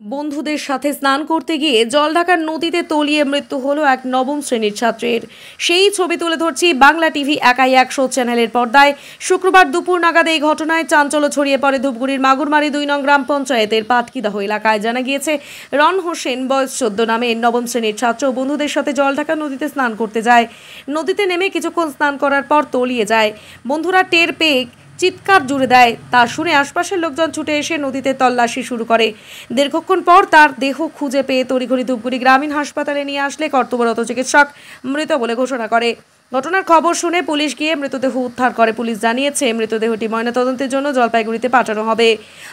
বন্ধুদের সাথে স্নান করতে গিয়ে জলঢাকার নদীতে তলিয়ে মৃত্যু হলো এক নবম শ্রেণীর ছাত্রের। সেই ছবি তুলে ধরছি বাংলা টিভি একাই 100 চ্যানেলের পর্দায়। শুক্রবার দুপুর নাগাদ এই ঘটনায় চাঞ্চল্য ছড়িয়ে পড়ে ধূপগুড়ির মাগুরমারি 2 নং গ্রাম পঞ্চায়েতের পাটকিদাহ এলাকায়। জানা গিয়েছে, রন হোসেন বয়স 14 নামে নবম শ্রেণীর ছাত্র বন্ধুদের সাথে জলঢাকা নদীতে স্নান করতে যায়। নদীতে নেমে কিছুক্ষণ স্নান করার পর তলিয়ে যায়। বন্ধুরা টের পেয়ে চিৎকার জুড়ে দেয়। তা শুনে আশপাশের লোকজন ছুটে এসে নদীতে তল্লাশি শুরু করে। দীর্ঘক্ষণ পর তার দেহ খুঁজে পেয়ে তড়িঘড়ি ধূপগুড়ি গ্রামীণ হাসপাতালে নিয়ে আসলে কর্তব্যরত চিকিৎসক মৃত বলে ঘোষণা করে। ঘটনার খবর শুনে পুলিশ গিয়ে মৃতদেহ উদ্ধার করে। পুলিশ জানিয়েছে, মৃতদেহটি ময়নাতদন্তের জন্য জলপাইগুড়িতে পাঠানো হবে।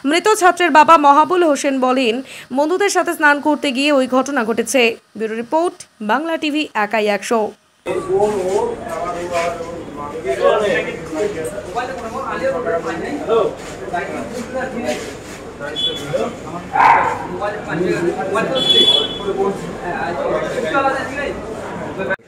মৃত ছাত্রের বাবা মহাবুল হোসেন বলেন, বন্ধুদের সাথে স্নান করতে গিয়ে ওই ঘটনা ঘটেছে। ব্যুরো রিপোর্ট, বাংলা টিভি একাই 100।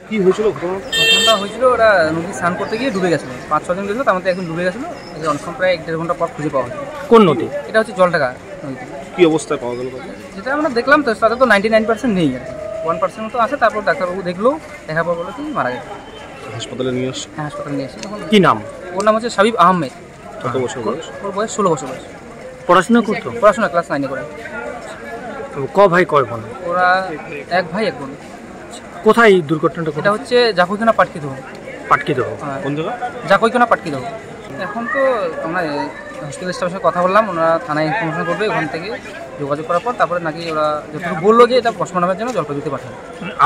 কি হয়েছিল? ঘটনাটা হয়েছিল, ওরা নদী স্নান করতে গিয়ে ডুবে গেছিল। 5-6 জন গেছিল, তার মধ্যে একজন ডুবে গেছিল। অনেকক্ষণ প্রায় 1-1.5 ঘন্টা পর খুঁজে পাওয়া হয়েছে। কোন নদী? এটা হচ্ছে জলঢাকা নদী। কি অবস্থায় পাওয়া গেল? যেটা আমরা দেখলাম, তো তাতে তো 99% নেই, আর কি 1% মতো আছে। তারপর ডাক্তারবাবু দেখলো, দেখার পর বলে কি মারা গেছে। হাসপাতালে নিয়ে আসছে? হ্যাঁ, হাসপাতালে নিয়ে আসছে। কি নাম? ওর নাম হচ্ছে সাবিব আহমেদ। কত বছর বয়স? ওর বয়স 16 বছর বয়স। পড়াশোনা করতো? পড়াশোনা ক্লাস 9-এ করে। ক ভাই কয় বোন? ওরা এক ভাই এক বোন। কোথায় দুর্ঘটনাটা? এটা হচ্ছে জাকইখানা পাটকিদাহ। পাটকিদাহ কোন জায়গা? জাকইখানা পাটকিদাহ। এখন তো আমরা হসপিটাল স্টাফের সাথে কথা বললাম, ওনারা থানায় ইনফরমেশন করবে। ওখান থেকে যোগাযোগ করার পর তারপরে নাকি ওরা যতটুকু বললো যে এটা পোস্টমর্টমের জন্য জলপাইগুড়িতে পাঠাবে।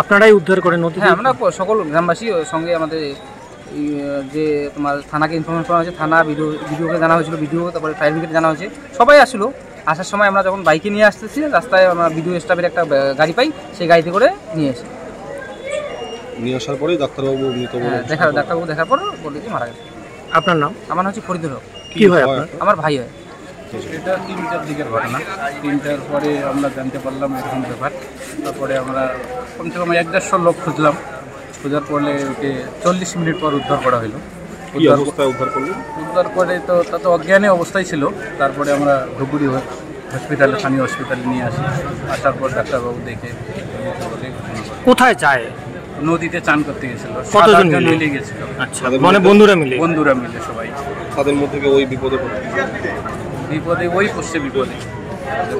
আপনারাই উদ্ধার করেন নদী? হ্যাঁ, আমরা সকল গ্রামবাসী সঙ্গে আমাদের যে তোমার থানাকে ইনফরমেশন করা হয়েছে, থানা বিডিওকে জানা হয়েছিল, বিডিও তারপরে ফায়ার ব্রিগেডে জানা হয়েছে। সবাই আসলো। আসার সময় আমরা যখন বাইকে নিয়ে আসতেছি, রাস্তায় আমরা বিডিও স্টাফের একটা গাড়ি পাই, সেই গাড়িতে করে নিয়ে এসে নিয়ে আসার পরে ডাক্তারবাবু ডাক্তারবাবু দেখার পর বলে যে মারা গেছে। আপনার নাম? আমার নাম হচ্ছে ফরিদুল হক। কি হয় আপনার? আমার ভাই হয়। এটা 3টার দিকের ঘটনা। 3টার পরে আমরা জানতে পারলাম এরকম ব্যাপার। তারপরে আমরা কমসে কম 1-150 লোক খুঁজলাম। খোঁজার পরে ওকে 40 মিনিট পর উদ্ধার করা হলো। উদ্ধার করে তো তা তো অজ্ঞানী অবস্থায় ছিল। তারপরে আমরা ধূপগুড়ি হসপিটালে, স্থানীয় হসপিটালে নিয়ে আসি। আসার পর ডাক্তারবাবু দেখে কোথায় যায়? নদীতে চান করতে গেছিল। কতজন মিলে গেছিল? আচ্ছা, মানে বন্ধুরা মিলে সবাই। তাদের মধ্যে থেকে ওই বিপদে ওই পড়ছে বিপদে।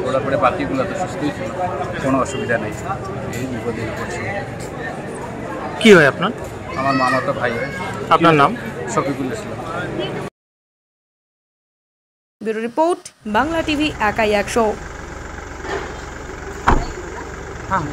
ওরা পরে বাকিগুলো তো সুস্থই ছিল, কোনো অসুবিধা নেই। এই বিপদে পড়ছে। কি হয় আপনার? আমার মামাতো ভাই হয়। আপনার নাম? Shafiqul Islam. Bureau report, Bangla TV একাই 100। হ্যাঁ।